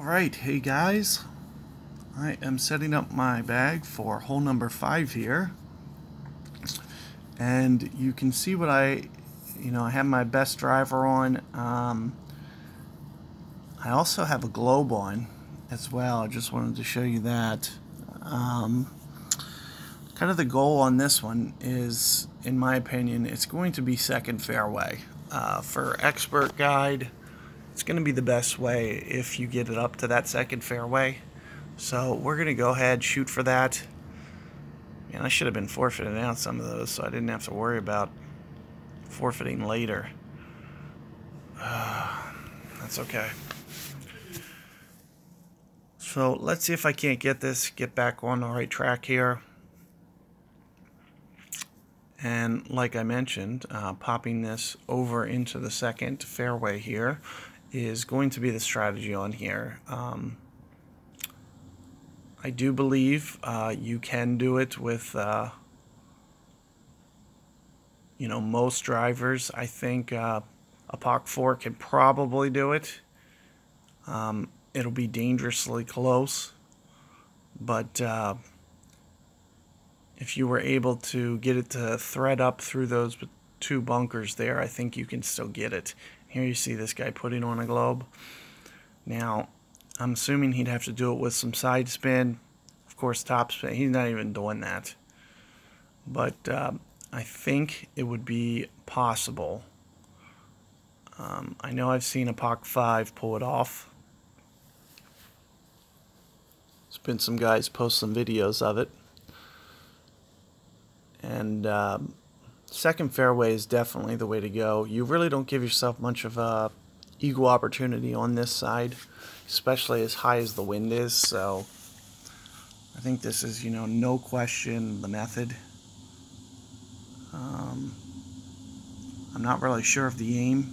Alright, hey guys, I am setting up my bag for hole number 5 here, and you can see what I have my best driver on. I also have a globe on as well. I just wanted to show you that. Kind of the goal on this one is, in my opinion, it's going to be second fairway. For expert guide, it's going to be the best way if you get it up to that second fairway. So we're going to go ahead, shoot for that. And I should have been forfeiting out some of those so I didn't have to worry about forfeiting later. That's okay. So let's see if I can't get back on the right track here. And like I mentioned, popping this over into the second fairway here is going to be the strategy on here. I do believe you can do it with most drivers. I think a Pak 4 can probably do it. It'll be dangerously close, but if you were able to get it to thread up through those two bunkers there, I think you can still get it. Here you see this guy putting on a globe. Now, I'm assuming he'd have to do it with some side spin. Of course, top spin. He's not even doing that. But I think it would be possible. I know I've seen a Pak 5 pull it off. There's been some guys post some videos of it. And second fairway is definitely the way to go. You really don't give yourself much of a eagle opportunity on this side, especially as high as the wind is. So I think this is, no question the method. I'm not really sure of the aim.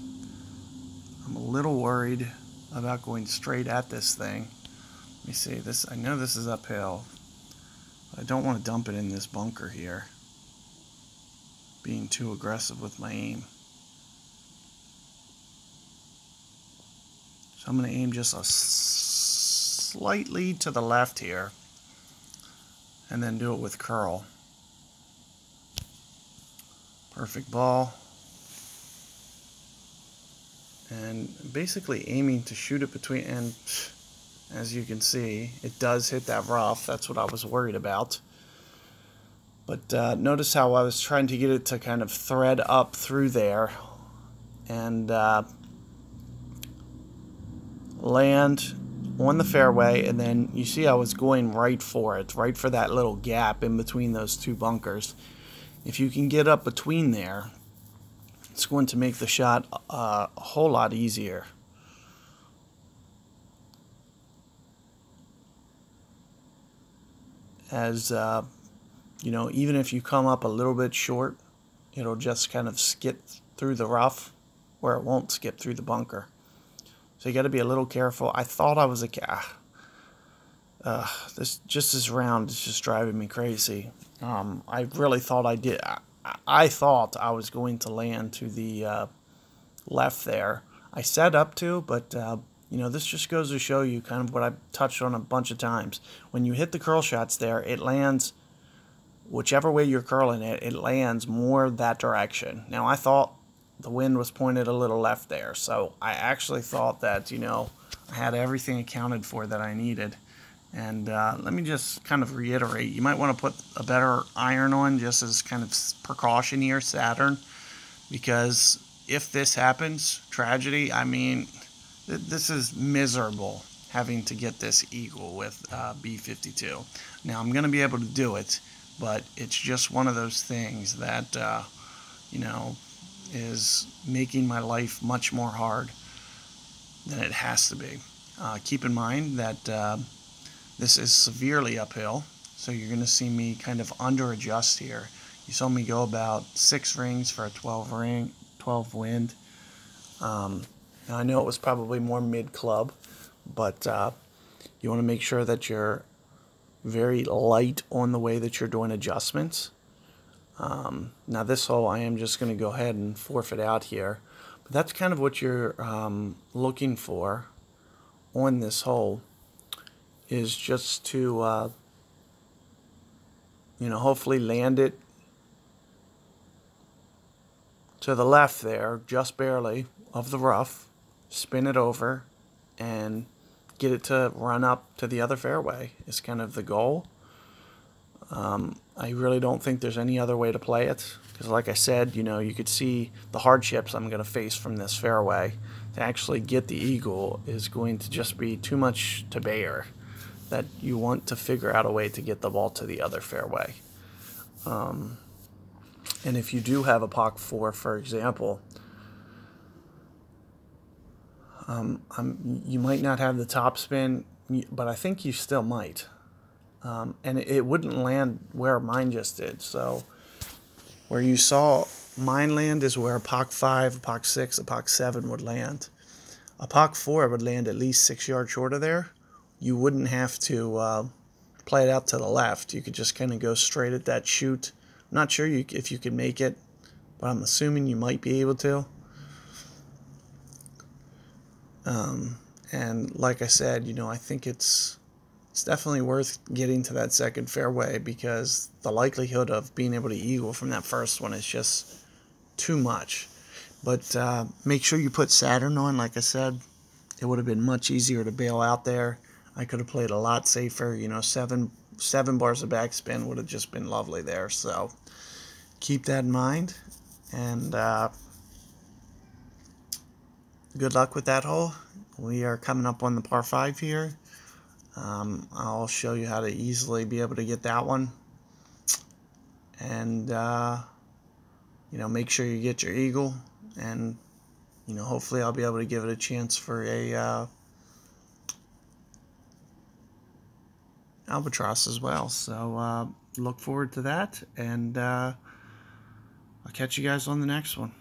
I'm a little worried about going straight at this thing. Let me see this. I know this is uphill, but I don't want to dump it in this bunker here, being too aggressive with my aim. So I'm going to aim just slightly to the left here and then do it with curl. Perfect ball. And basically aiming to shoot it between, and as you can see, it does hit that rough. That's what I was worried about. But notice how I was trying to get it to kind of thread up through there and land on the fairway, and then you see I was going right for it, right for that little gap in between those two bunkers. If you can get up between there, it's going to make the shot a whole lot easier. As even if you come up a little bit short, it'll just kind of skip through the rough where it won't skip through the bunker. So you got to be a little careful. I thought I was this round is just driving me crazy. I really thought I did. I thought I was going to land to the left there. I set up to, but this just goes to show you kind of what I've touched on a bunch of times. When you hit the curl shots there, it lands whichever way you're curling it, it lands more that direction. Now, I thought the wind was pointed a little left there, so I actually thought that, I had everything accounted for that I needed. And let me just kind of reiterate, you might want to put a better iron on just as kind of precaution here, Saturn, because if this happens, tragedy, I mean, this is miserable having to get this eagle with B52. Now, I'm going to be able to do it, but it's just one of those things that, is making my life much more hard than it has to be. Keep in mind that this is severely uphill, so you're going to see me kind of under adjust here. You saw me go about 6 rings for a 12 wind. Now I know it was probably more mid-club, but you want to make sure that you're very light on the way that you're doing adjustments. Now this hole I am just going to go ahead and forfeit out here, but that's kind of what you're looking for on this hole is just to, hopefully land it to the left there, just barely, of the rough, spin it over, and get it to run up to the other fairway is kind of the goal. I really don't think there's any other way to play it, because like I said, you could see the hardships I'm going to face from this fairway. To actually get the eagle is going to just be too much to bear, that you want to figure out a way to get the ball to the other fairway. And if you do have a Pak 4, for example, you might not have the top spin, but I think you still might. And it wouldn't land where mine just did. So where you saw mine land is where a Pak 5, a Pak 6, a Pak 7 would land. A Pak 4 would land at least 6 yards short of there. You wouldn't have to play it out to the left. You could just kind of go straight at that chute. I'm not sure if you could make it, but I'm assuming you might be able to. And like I said, I think it's definitely worth getting to that second fairway, because the likelihood of being able to eagle from that first one is just too much. But make sure you put Saturn on. Like I said, it would have been much easier to bail out there. I could have played a lot safer. 7 bars of backspin would have just been lovely there. So keep that in mind, and good luck with that hole. We are coming up on the par 5 here. I'll show you how to easily be able to get that one, and make sure you get your eagle, and hopefully I'll be able to give it a chance for a albatross as well. So look forward to that, and I'll catch you guys on the next one.